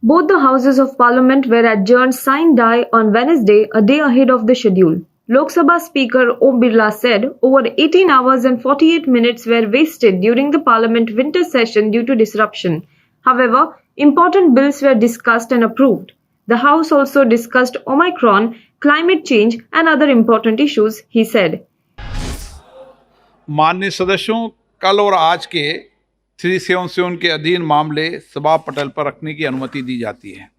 Both the Houses of Parliament were adjourned sine die on Wednesday, a day ahead of the schedule. Lok Sabha Speaker Om Birla said over 18 hours and 48 minutes were wasted during the Parliament winter session due to disruption. However, important bills were discussed and approved. The House also discussed Omicron, climate change and other important issues, he said. माननीय सदस्यों, कल और आज के 377 के अधीन मामले सभा पटल पर रखने की अनुमति दी जाती है।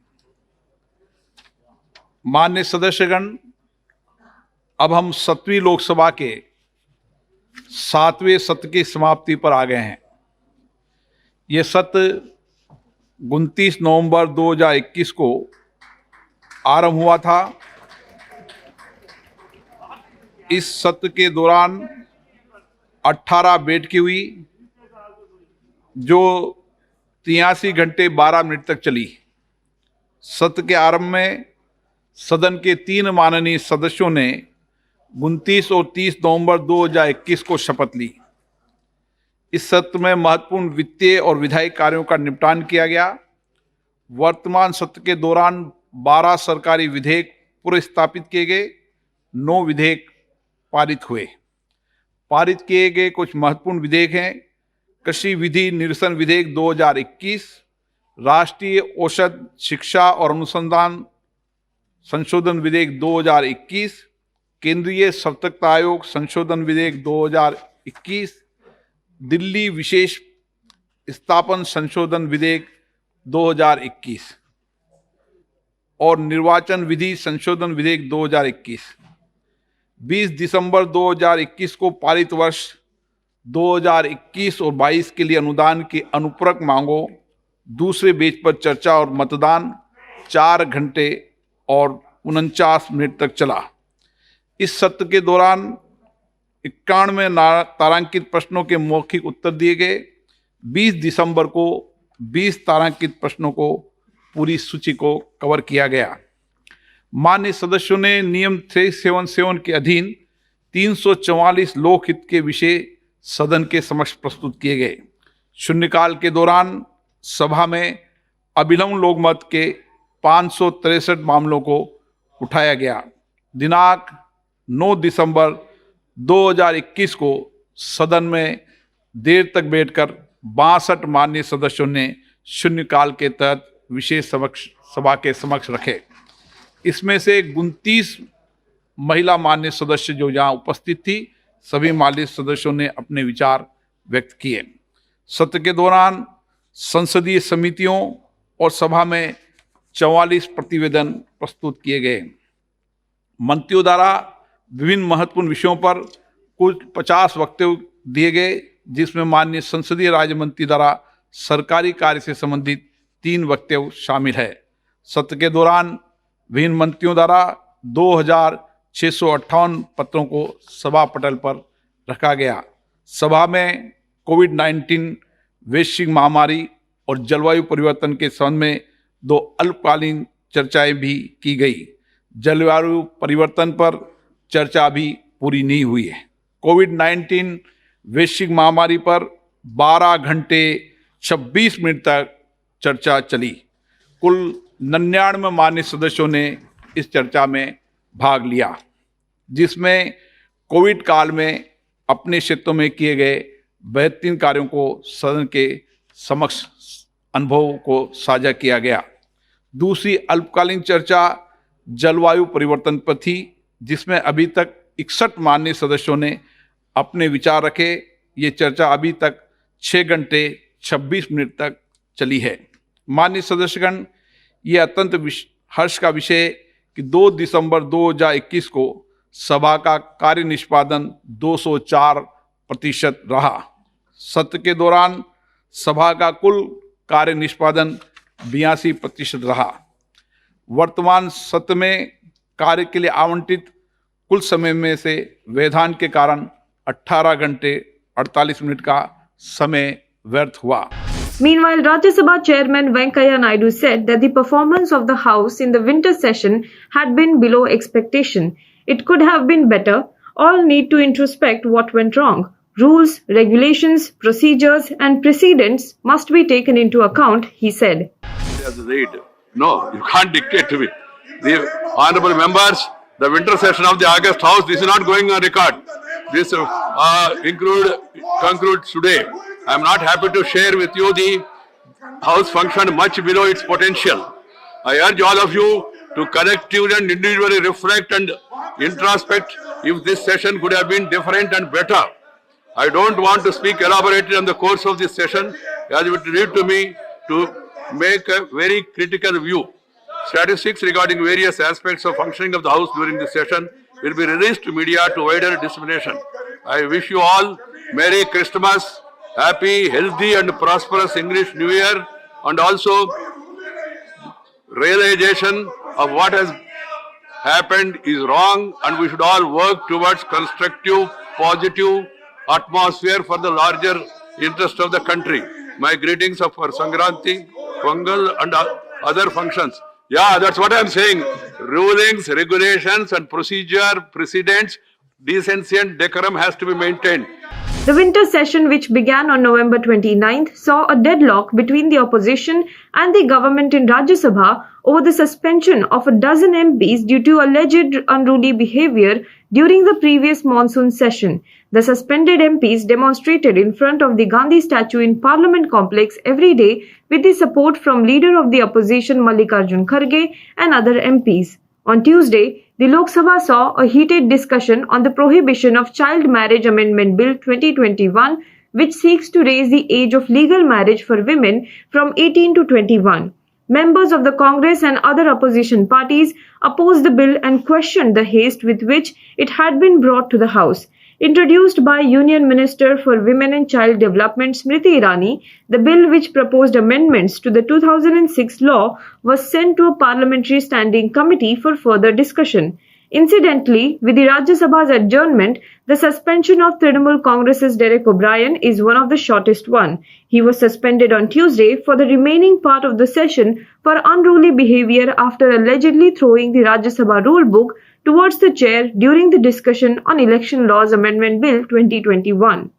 माननीय सदस्यगण, अब हम 7वीं लोकसभा के 7वें सत्र की समाप्ति पर आ गए हैं। ये सत्र 29 नवंबर 2021 को आरंभ हुआ था। इस सत्र के दौरान 18 बैठकें हुई जो 83 घंटे 12 मिनट तक चली। सत्र के आरंभ में सदन के 3 माननीय सदस्यों ने 29 और 30 नवंबर 2021 को शपथ ली। इस सत्र में महत्वपूर्ण वित्तीय और विधायी कार्यों का निपटान किया गया। वर्तमान सत्र के दौरान 12 सरकारी विधेयक पुनर्स्थापित किए गए, 9 विधेयक पारित हुए। पारित किए गए कुछ महत्वपूर्ण विधेयक हैं: कृषि विधि निरसन विधेयक 2021, राष्ट्रीय औषध शिक्षा और अनुसंधान संशोधन विधेयक 2021, केंद्रीय सतर्कता आयोग संशोधन विधेयक 2021, दिल्ली विशेष स्थापन संशोधन विधेयक 2021 और निर्वाचन विधि संशोधन विधेयक 2021। 20 दिसंबर 2021 को पारित वर्ष 2021 और 22 के लिए अनुदान की अनुपूरक मांगों दूसरे पेज पर चर्चा और मतदान 4 घंटे और 49 मिनट तक चला। इस सत्र के दौरान 91 तारांकित प्रश्नों के मौखिक उत्तर दिए गए। 20 दिसंबर को 20 तारांकित प्रश्नों को पूरी सूची को कवर किया गया। माननीय सदस्यों ने नियम 377 के अधीन 344 लोकहित के विषय सदन के समक्ष प्रस्तुत किए गए। शून्यकाल के दौरान सभा में अभिलंब लोकमत के 563 मामलों को उठाया गया। दिनांक 9 दिसंबर 2021 को सदन में देर तक बैठकर 62 माननीय सदस्यों ने शून्यकाल के तहत विषय सभा के समक्ष रखे। इसमें से 29 महिला माननीय सदस्य जो यहाँ उपस्थित थी, सभी माननीय सदस्यों ने अपने विचार व्यक्त किए। सत्र के दौरान संसदीय समितियों और सभा में 44 प्रतिवेदन प्रस्तुत किए गए। मंत्रियों द्वारा विभिन्न महत्वपूर्ण विषयों पर कुल 50 वक्तव्य दिए गए, जिसमें माननीय संसदीय राज्य मंत्री द्वारा सरकारी कार्य से संबंधित 3 वक्तव्य शामिल है। सत्र के दौरान विभिन्न मंत्रियों द्वारा 2658 पत्रों को सभा पटल पर रखा गया। सभा में कोविड-19 वैश्विक महामारी और जलवायु परिवर्तन के संबंध में 2 अल्पकालीन चर्चाएं भी की गई। जलवायु परिवर्तन पर चर्चा अभी पूरी नहीं हुई है। कोविड-19 वैश्विक महामारी पर 12 घंटे 26 मिनट तक चर्चा चली। कुल 99 माननीय सदस्यों ने इस चर्चा में भाग लिया, जिसमें कोविड काल में अपने क्षेत्रों में किए गए बेहतरीन कार्यों को सदन के समक्ष अनुभव को साझा किया गया। दूसरी अल्पकालीन चर्चा जलवायु परिवर्तन पर थी, जिसमें अभी तक 61 माननीय सदस्यों ने अपने विचार रखे। ये चर्चा अभी तक 6 घंटे 26 मिनट तक चली है। माननीय सदस्यगण, ये अत्यंत हर्ष का विषय कि 2 दिसंबर 2021 को सभा का कार्य निष्पादन 204% रहा। सत्र के दौरान सभा का कुल कार्य निष्पादन 82% रहा। वर्तमान सत्र में कार्य के लिए आवंटित कुल समय में से व्यवधान के कारण 18 घंटे 48 मिनट का समय व्यर्थ हुआ। Meanwhile, Rajya Sabha Chairman Venkaiah Naidu said that the performance of the House in the winter session had been below expectation. It could have been better. All need to introspect what went wrong. Rules, regulations, procedures, and precedents must be taken into account, he said. as read. No, you can't dictate to me. The honorable members, the winter session of the August House, this is not going on record. This concludes today. I am not happy to share with you the House functioned much below its potential. I urge all of you to collectively and individually reflect and introspect if this session could have been different and better. I don't want to speak elaborately on the course of this session, as it would lead to me to make a very critical view. Statistics regarding various aspects of functioning of the House during this session will be released to media to wider dissemination. I wish you all Merry Christmas, happy, healthy and prosperous English New Year, and also realization of what has happened is wrong, and we should all work towards constructive, positive atmosphere for the larger interest of the country. My greetings for Sankranti, Pongal and other functions. Yeah, that's what I'm saying. Rulings, regulations and procedure, precedents, decency and decorum has to be maintained. The winter session, which began on November 29th, saw a deadlock between the opposition and the government in Rajya Sabha over the suspension of a dozen MPs due to alleged unruly behavior during the previous monsoon session. The suspended MPs demonstrated in front of the Gandhi statue in Parliament complex every day with the support from Leader of the Opposition Mallikarjun Kharge and other MPs. On Tuesday, the Lok Sabha saw a heated discussion on the Prohibition of Child Marriage Amendment Bill 2021, which seeks to raise the age of legal marriage for women from 18 to 21. Members of the Congress and other opposition parties opposed the bill and questioned the haste with which it had been brought to the House. Introduced by Union Minister for Women and Child Development Smriti Irani, the bill, which proposed amendments to the 2006 law, was sent to a parliamentary standing committee for further discussion. Incidentally, with the Rajya Sabha's adjournment, the suspension of Trinamool Congress's Derek O'Brien is one of the shortest one. He was suspended on Tuesday for the remaining part of the session for unruly behavior after allegedly throwing the Rajya Sabha rule book towards the chair during the discussion on Election Laws Amendment Bill 2021.